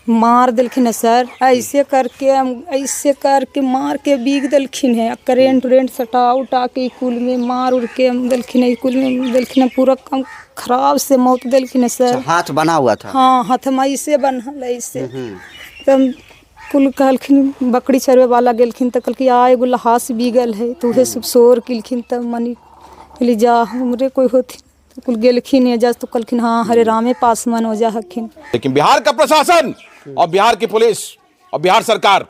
मार दिलखिन है सर, ऐसे करके मार के बीग दिलखिन है। करेंट उरेंट सटा उठा के कुल में मार उड़ के दिलखिन है, कुल में दिलखिन है, पूरा कम खराब से मौत दिलखिन है सर। हाथ बना हुआ था? हाँ, हाथ में ऐसे बनल ऐसे। तब कुल कहलखिन बकरी चरवे वाला गेलखिन तो कहलखिन आ एगो लहास बीगल है तो उहे सब शोर किलखिन। तब मनी कहली जा हमरे कोई होती तो कुल गेलखिन है जस तो कहलखिन हाँ हरे रामे पासवान हो जा हखिन। लेकिन बिहार का प्रशासन और बिहार की पुलिस और बिहार सरकार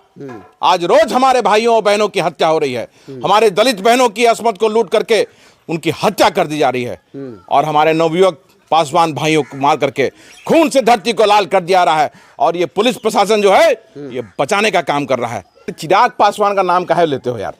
आज रोज हमारे भाइयों और बहनों की हत्या हो रही है। हमारे दलित बहनों की अस्मत को लूट करके उनकी हत्या कर दी जा रही है और हमारे नवयुवक पासवान भाइयों को मार करके खून से धरती को लाल कर दिया रहा है। और ये पुलिस प्रशासन जो है ये बचाने का काम कर रहा है। चिराग पासवान का नाम काहे लेते हो यार?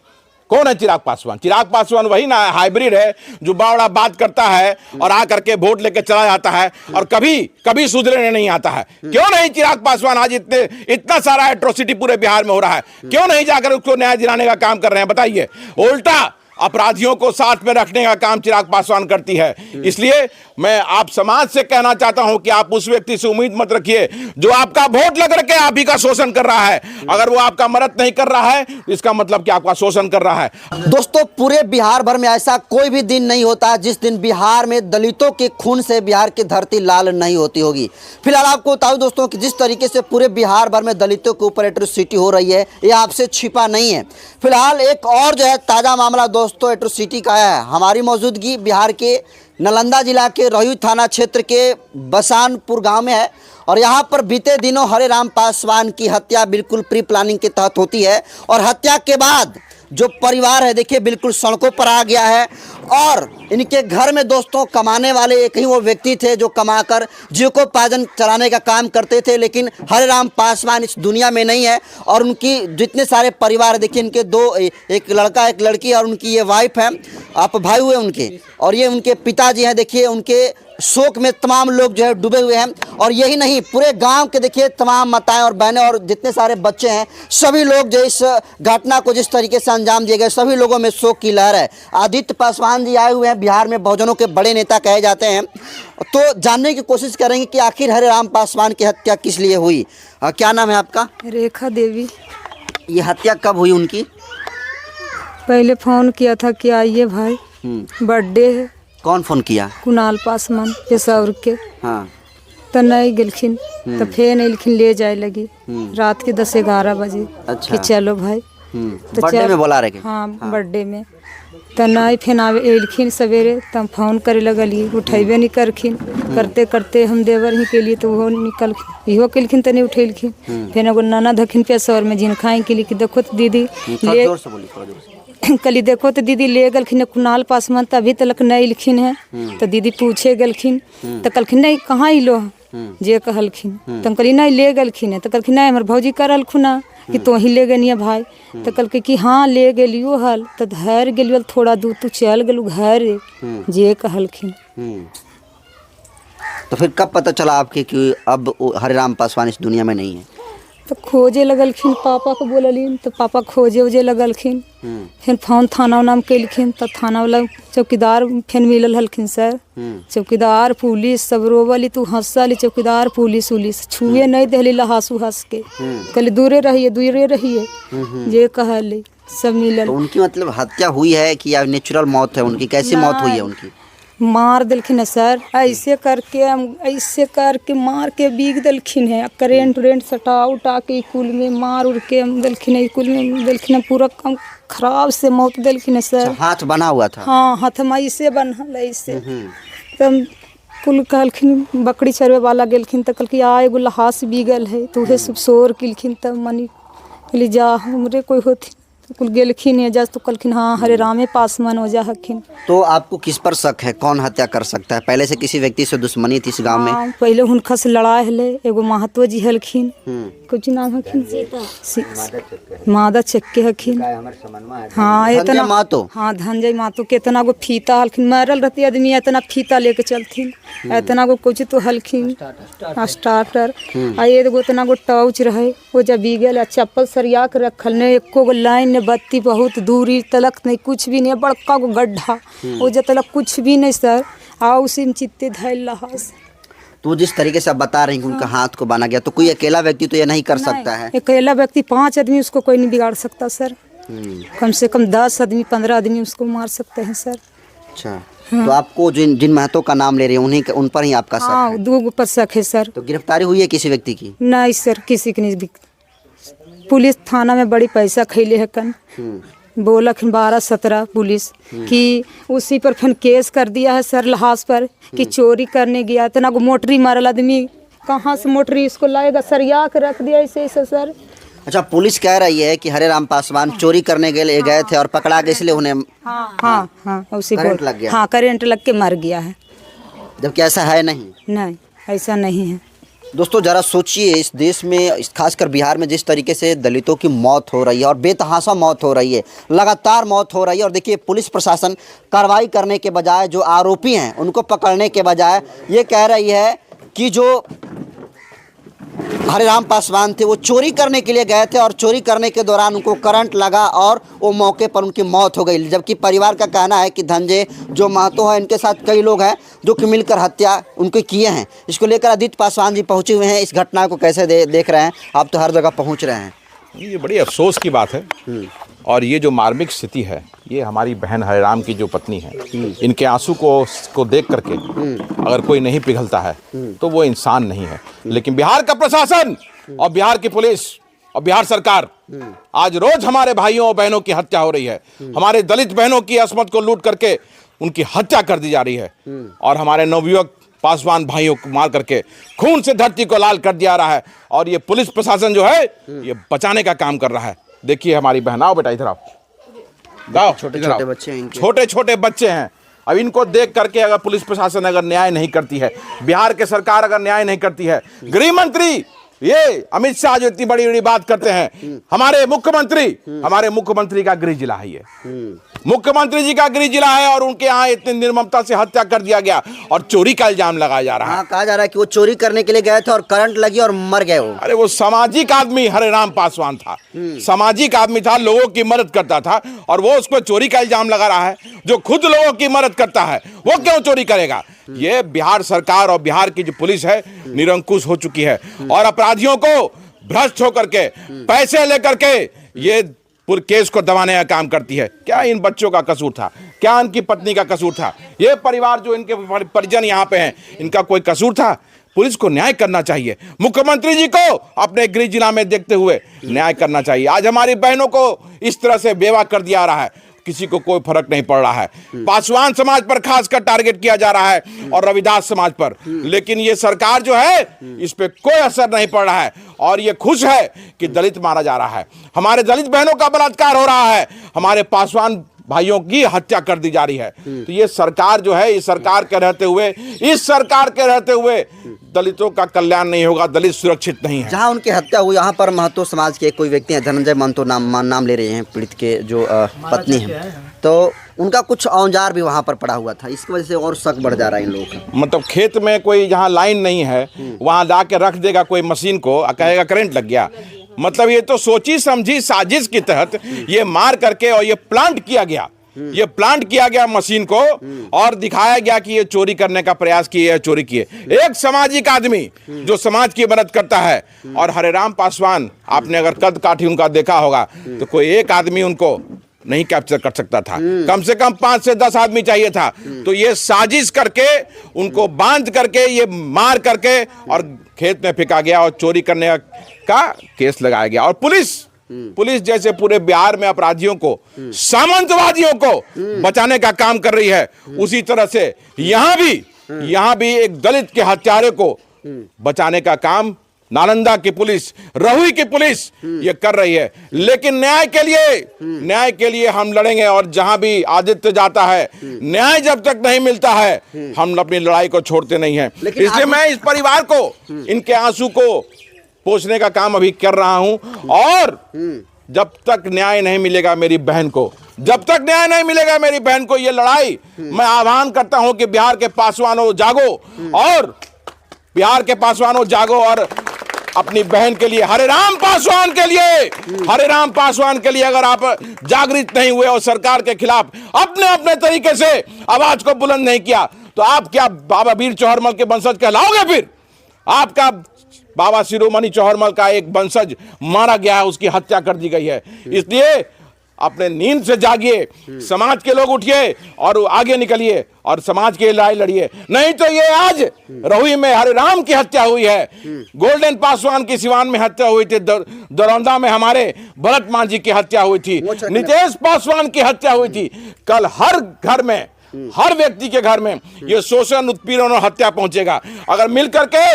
कौन है चिराग पासवान? चिराग पासवान वही ना हाइब्रिड है जो बड़ा बात करता है और आ करके वोट लेके चला जाता है और कभी सुधरने नहीं आता है। क्यों नहीं चिराग पासवान आज इतना सारा एट्रोसिटी पूरे बिहार में हो रहा है, क्यों नहीं जाकर उसको न्याय दिलाने का काम कर रहे हैं? बताइए। उल्टा अपराधियों को साथ में रखने का काम चिराग पासवान करती है। इसलिए मैं आप समाज से कहना चाहता हूं कि आप उस व्यक्ति से उम्मीद मत रखिए जो आपका वोट लग करके आप ही का शोषण कर रहा है। अगर वो आपका मदद नहीं कर रहा है इसका मतलब कि आपका शोषण कर रहा है। दोस्तों, पूरे बिहार भर में ऐसा कोई भी दिन नहीं होता जिस दिन बिहार में दलितों के खून से बिहार की धरती लाल नहीं होती होगी। फिलहाल आपको बताऊं दोस्तों कि जिस तरीके से पूरे बिहार भर में दलितों के ऊपर एट्रोसिटी हो रही है ये आपसे छिपा नहीं है। फिलहाल एक और जो है ताज़ा मामला दोस्तों एट्रोसिटी का है। हमारी मौजूदगी बिहार के नालंदा जिला के रोहई थाना क्षेत्र के बसानपुर गांव में है और यहां पर बीते दिनों हरे राम पासवान की हत्या बिल्कुल प्री प्लानिंग के तहत होती है और हत्या के बाद जो परिवार है देखिए बिल्कुल सड़कों पर आ गया है। और इनके घर में दोस्तों कमाने वाले एक ही वो व्यक्ति थे जो कमाकर जीविकोपार्जन चलाने का काम करते थे, लेकिन हरे राम पासवान इस दुनिया में नहीं है। और उनकी जितने सारे परिवार देखिए इनके दो, एक लड़का एक लड़की और उनकी ये वाइफ है, आप भाई हुए उनके, और ये उनके पिताजी हैं। देखिए उनके शोक में तमाम लोग जो है डूबे हुए हैं। और यही नहीं पूरे गांव के देखिए तमाम माताएं और बहनें और जितने सारे बच्चे हैं सभी लोग जो इस घटना को जिस तरीके से अंजाम दिए गए सभी लोगों में शोक की लहर है। आदित्य पासवान जी आए हुए हैं, बिहार में बहुजनों के बड़े नेता कहे जाते हैं। तो जानने की कोशिश करेंगे कि आखिर हरे राम पासवान की हत्या किस लिए हुई। क्या नाम है आपका? रेखा देवी। ये हत्या कब हुई उनकी? पहले फोन किया था कि आइए भाई बर्थडे है। कौन फोन किया? कुणाल पासवान पेशावर के। हाँ। तो नहीं गिलखिन तो फिर नहीं ले जाए लगी रात के 10-11 बजे। अच्छा। कि चलो भाई तो बर्थडे में बोला रहे? हाँ, बर्थडे में। तो नहीं फिर एलखिन सवेरे तब फोन करे लगलिए उठेबे नहीं करखिन। करते करते हम देवर ही के लिए तो वो निकल इहो केलखिन तो नहीं उठेलखिन। फिर एगो ननद हखिन पेशावर में जिनखाई के लिए कि देखो तो दीदी कली देखो तो दीदी ले गलखिन कुणाल पासवान तभी तक नहीं लिखिन है। तो दीदी पूछे गलखिन तो कहलखिन नहीं कहाँ इलो जे कहलखिन। तो कहली नहीं ले गलखिन है। तो कहलखिन नहीं हमारे भौजी करल खुना कि तो ही ले गनिया भाई। तो कहलके कि हाँ ले गेलियो हल। तो घर गेलियो थोड़ा दूर तू चल गेलू घर जे कहलखिन। तो फिर कब पता चला आपके कि अब हरे राम पासवान इस दुनिया में नहीं है? तो खोजे लगलखिन, पापा को बोललिन तो पापा खोजे उजे लगलखिन। फिर फोन थाना उना में कैलखिन तो थाना वाला चौकीदार फिर मिलल हलखिन सर। चौकीदार पुलिस सब रोवली तू हंसली चौकीदार पुलिस उलिस छुए नहीं देली लहासू हंस के कहली दूरे रहिए जे कहली सब मिलल। तो उनकी मतलब हत्या हुई है कि या नेचुरल मौत है उनकी? कैसी मौत हुई है उनकी? मार दिलखिन है सर, ऐसे करके मार के बीग दिलखिन है। करेंट उरेंट सटा उठा के कुल में मार उड़ के दिलखिन है, कुल में दिलखिन है, पूरा कम खराब से मौत दिलखिन है सर। हाथ बना हुआ था? हाँ, हाथ में ऐसे बनल ऐसे। तब कुल कहलखिन बकरी चरवे वाला गेलखिन तो कहलखिन आ एगो लहास बीगल है तो उहे सब शोर किलखिन। तब मनी कहली जा हमरे कोई होती कुल गेलखिन है जस तो कहलखिन हाँ हरे रामे पासवान हो जा हखिन। तो आपको किस पर शक है? कौन हत्या कर सकता है? पहले से किसी व्यक्ति से दुश्मनी थी इस गांव में? हाँ, पहले हुनका से लड़ाई हले। एगो महतो जी हलखिन, कुछ नाम हखिन मादा चक्के हखिन। हाँ इतना मातो। हाँ धनजय मातो के इतना गो फीता हलखिन, मरल रहती आदमी इतना फीता लेके चलथिन। इतना गो कुछ तो हलखिन स्टार्टर आ एगो इतना गो टॉर्च रहे वो जब बीगल चप्पल सरिया के रखल ने एको गो लाइन ने बत्ती बहुत दूरी तलक नहीं कुछ भी नहीं, बड़का गो गड्ढा वो जब तलक कुछ भी नहीं सर। आ उसी में चित्ते धैल लहास। तो जिस तरीके से आप बता रहे हैं कि उनका हाथ को बांधा गया, तो कोई अकेला व्यक्ति तो ये नहीं कर सकता है। अकेला व्यक्ति 5 आदमी उसको कोई नहीं बिगाड़ सकता सर। कम से कम 10 आदमी 15 आदमी उसको मार सकते हैं सर। अच्छा, तो आपको जिन महतो का नाम ले रहे हैं उन पर ही आपका शक हाँ, है? 2 पर शक है सर। तो गिरफ्तारी हुई है किसी व्यक्ति की? नहीं सर, किसी की नहीं। पुलिस थाना में बड़ी पैसा खैले है कन, बोला 12-17 पुलिस कि उसी पर फिर केस कर दिया है सर लहास पर कि चोरी करने गया। इतना को मोटरी मारल आदमी, कहाँ से मोटरी इसको लाएगा? सरिया के रख दिया ऐसे ऐसे सर। अच्छा, पुलिस कह रही है कि हरे राम पासवान चोरी करने के लिए गए थे और पकड़ा गए, इसलिए उन्हें हाँ उसी करंट लग गया। हाँ, करंट लग के मर गया है। जबकि ऐसा है नहीं। नहीं, ऐसा नहीं है। दोस्तों जरा सोचिए, इस देश में खासकर बिहार में जिस तरीके से दलितों की मौत हो रही है और बेतहाशा मौत हो रही है, लगातार मौत हो रही है। और देखिए पुलिस प्रशासन कार्रवाई करने के बजाय, जो आरोपी हैं उनको पकड़ने के बजाय ये कह रही है कि जो हरे राम पासवान थे वो चोरी करने के लिए गए थे और चोरी करने के दौरान उनको करंट लगा और वो मौके पर उनकी मौत हो गई। जबकि परिवार का कहना है कि धनंजय जो महतो है, इनके साथ कई लोग हैं जो कि मिलकर हत्या उनके किए हैं। इसको लेकर आदित्य पासवान जी पहुंचे हुए हैं। इस घटना को कैसे देख रहे हैं? आप तो हर जगह पहुंच रहे हैं। ये बड़ी अफसोस की बात है। और ये जो मार्मिक स्थिति है, ये हमारी बहन हरिराम की जो पत्नी है, इनके आंसू को देख करके अगर कोई नहीं पिघलता है तो वो इंसान नहीं है। लेकिन बिहार का प्रशासन और बिहार की पुलिस और बिहार सरकार, आज रोज हमारे भाइयों और बहनों की हत्या हो रही है। हमारे दलित बहनों की अस्मत को लूट करके उनकी हत्या कर दी जा रही है और हमारे नवयुवक पासवान भाइयों को मार करके खून से धरती को लाल कर दिया रहा है। और ये पुलिस प्रशासन जो है ये बचाने का काम कर रहा है। देखिए हमारी बहनाओं, बेटा इधर आओ, छोटे छोटे बच्चे हैं, छोटे छोटे बच्चे हैं। अब इनको देख करके अगर पुलिस प्रशासन अगर न्याय नहीं करती है, बिहार के सरकार अगर न्याय नहीं करती है, गृह मंत्री ये अमित शाह जो इतनी बड़ी बड़ी बात करते हैं, हमारे मुख्यमंत्री का गृह जिला है, ये मुख्यमंत्री जी का गृह जिला है और उनके यहाँ इतनी निर्ममता से हत्या कर दिया गया और चोरी का इल्जाम लगाया जा रहा है। कहा जा रहा है कि वो चोरी करने के लिए गए थे और करंट लगी और मर गए वो। अरे वो सामाजिक आदमी हरे राम पासवान था, सामाजिक आदमी था, लोगों की मदद करता था और वो उस पर चोरी का इल्जाम लगा रहा है। जो खुद लोगों की मदद करता है वो क्यों चोरी करेगा? ये बिहार सरकार और बिहार की जो पुलिस है निरंकुश हो चुकी है और अपराधियों को भ्रष्ट होकर के पैसे लेकर के ये पूरे केस को दबाने का काम करती है। क्या इन बच्चों का कसूर था? क्या इनकी पत्नी का कसूर था? ये परिवार जो इनके परिजन यहाँ पे हैं, इनका कोई कसूर था? पुलिस को न्याय करना चाहिए, मुख्यमंत्री जी को अपने गृह जिला में देखते हुए न्याय करना चाहिए। आज हमारी बहनों को इस तरह से बेवा कर दिया रहा है, किसी को कोई फर्क नहीं पड़ रहा है। पासवान समाज पर खासकर टारगेट किया जा रहा है और रविदास समाज पर, लेकिन ये सरकार जो है इस पे कोई असर नहीं पड़ रहा है और ये खुश है कि दलित मारा जा रहा है, हमारे दलित बहनों का बलात्कार हो रहा है, हमारे पासवान भाइयों की हत्या कर दी जा रही है। तो ये सरकार जो है, इस सरकार के रहते हुए दलितों का कल्याण नहीं होगा, दलित सुरक्षित नहीं है। जहाँ उनकी हत्या हुई यहाँ पर महतो समाज के कोई व्यक्ति हैं, धनंजय महतो नाम ले रहे हैं पीड़ित के जो पत्नी है, तो उनका कुछ औजार भी वहाँ पर पड़ा हुआ था, इसकी वजह से और शक बढ़ जा रहा है इन लोगों का। मतलब खेत में कोई जहाँ लाइन नहीं है वहाँ जाके रख देगा कोई मशीन को, कहेगा करंट लग गया। मतलब ये तो सोची समझी साजिश के तहत ये मार करके और ये प्लांट किया गया मशीन को और दिखाया गया कि ये चोरी करने का प्रयास किए, चोरी किए। एक सामाजिक आदमी जो समाज की मदद करता है और हरे राम पासवान, आपने अगर कद काठी उनका देखा होगा तो कोई एक आदमी उनको नहीं कैप्चर कर सकता था, कम से कम 5 से 10 आदमी चाहिए था। तो ये साजिश करके उनको बांध करके ये मार करके और खेत में फेंका गया और चोरी करने का केस लगाया गया। और पुलिस जैसे पूरे बिहार में अपराधियों को, सामंतवादियों को बचाने का काम कर रही है, उसी तरह से यहाँ भी एक दलित के हत्यारे को बचाने का काम नालंदा की पुलिस, रहुई की पुलिस ये कर रही है। लेकिन न्याय के लिए हम लड़ेंगे और जहां भी आदित्य जाता है, न्याय जब तक नहीं मिलता है हम अपनी लड़ाई को छोड़ते नहीं हैं। इसलिए मैं इस परिवार को, इनके आंसू को पोंछने का काम अभी कर रहा हूं और जब तक न्याय नहीं मिलेगा मेरी बहन को, ये लड़ाई मैं आह्वान करता हूं कि बिहार के पासवानों जागो और अपनी बहन के लिए, हरे राम पासवान के लिए अगर आप जागृत नहीं हुए और सरकार के खिलाफ अपने तरीके से आवाज को बुलंद नहीं किया तो आप क्या बाबा वीर चौहरमल के वंशज कहलाओगे? फिर आपका बाबा शिरोमणि चौहरमल का एक वंशज मारा गया है, उसकी हत्या कर दी गई है। इसलिए अपने नींद से जागिए, समाज के लोग उठिए और आगे निकलिए और समाज के लड़ाई लड़िए। नहीं तो ये आज रहुई में हरिराम की हत्या हुई है, गोल्डन पासवान की सिवान में हत्या हुई थी, दरौंदा में हमारे भरत मान जी की हत्या हुई थी, नितेश पासवान की हत्या हुई थी। कल हर घर में, हर व्यक्ति के घर में ये शोषण, उत्पीड़न और हत्या पहुंचेगा। अगर मिलकर के,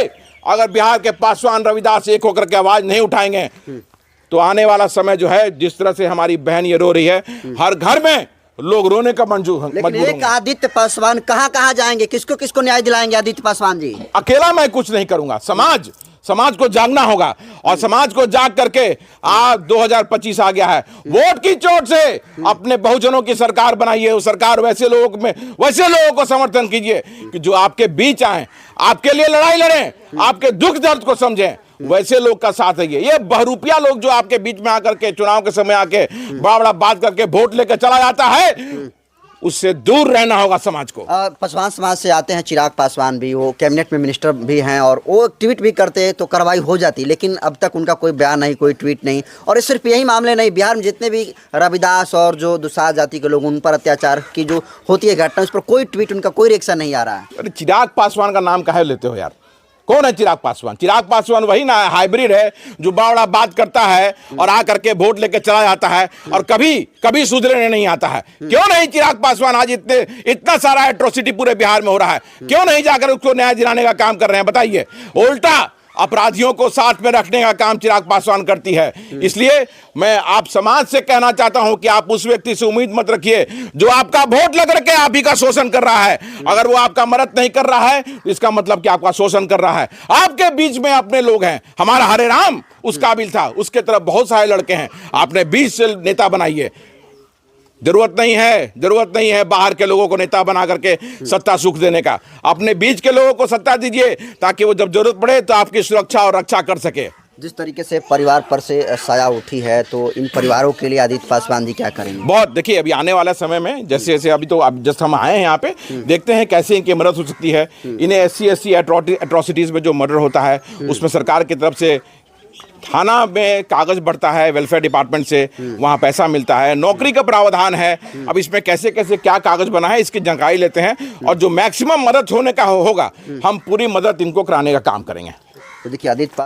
अगर बिहार के पासवान रविदास एक होकर के आवाज नहीं उठाएंगे तो आने वाला समय जो है, जिस तरह से हमारी बहन ये रो रही है, हर घर में लोग रोने का मजबूर लेकिन एक आदित्य पासवान कहाँ जाएंगे, किसको किसको न्याय दिलाएंगे आदित्य पासवान जी? अकेला मैं कुछ नहीं करूंगा, समाज को जागना होगा और समाज को जाग करके आज 2025 आ गया है, वोट की चोट से अपने बहुजनों की सरकार बनाइए। वो सरकार वैसे लोगों को समर्थन कीजिए कि जो आपके बीच आए, आपके लिए लड़ाई लड़ें, आपके दुख दर्द को समझें, वैसे लोग का साथ है। ये बहरूपिया लोग जो आपके बीच में आकर के चुनाव के समय आके बड़ा बड़ा बात करके वोट लेकर चला जाता है, उससे दूर रहना होगा समाज को। पासवान समाज से आते हैं चिराग पासवान भी, वो कैबिनेट में मिनिस्टर भी हैं और वो ट्वीट भी करते हैं तो कार्रवाई हो जाती, लेकिन अब तक उनका कोई बयान नहीं, कोई ट्वीट नहीं। और ये सिर्फ यही मामले नहीं, बिहार में जितने भी रविदास और जो दुसाध जाति के लोग, उन पर अत्याचार की जो होती है घटना, उस पर कोई ट्वीट, उनका कोई रिएक्शन नहीं आ रहा है। अरे चिराग पासवान का नाम काहे लेते हो यार? कौन है चिराग पासवान? चिराग पासवान वही ना हाइब्रिड है जो बड़ा बात करता है और आकर के वोट लेके चला जाता है और कभी सुधरने नहीं आता है। क्यों नहीं चिराग पासवान आज इतना सारा एट्रोसिटी पूरे बिहार में हो रहा है, क्यों नहीं जाकर उसको न्याय दिलाने का काम कर रहे हैं? बताइए। उल्टा अपराधियों को साथ में रखने का काम चिराग पासवान करती है। इसलिए मैं आप समाज से कहना चाहता हूं कि आप उस व्यक्ति से उम्मीद मत रखिए जो आपका वोट लग करके आप ही का शोषण कर रहा है। अगर वो आपका मदद नहीं कर रहा है इसका मतलब कि आपका शोषण कर रहा है। आपके बीच में अपने लोग हैं, हमारा हरे राम उस काबिल था, उसके तरफ बहुत सारे लड़के हैं, आपने 20 से नेता बनाइए। जरूरत नहीं है बाहर के लोगों को नेता बना करके सत्ता सुख देने का। अपने बीच के लोगों को सत्ता दीजिए ताकि वो जब जरूरत पड़े तो आपकी सुरक्षा और रक्षा कर सके। जिस तरीके से परिवार पर से साया उठी है, तो इन परिवारों के लिए आदित्य पासवान जी क्या करेंगे? बहुत देखिए, अभी आने वाला समय में जैसे जैसे अभी तो अब जस्ट हम आए हैं यहाँ पे, देखते हैं कैसे इनकी मदद हो सकती है। इन्हें SC एट्रोसिटीज में जो मर्डर होता है उसमें सरकार की तरफ से थाना में कागज बढ़ता है, वेलफेयर डिपार्टमेंट से वहाँ पैसा मिलता है, नौकरी का प्रावधान है। अब इसमें कैसे कैसे क्या कागज बना है इसकी जानकारी लेते हैं और जो मैक्सिमम मदद होने का होगा हम पूरी मदद इनको कराने का काम करेंगे। तो देखिए आदित्य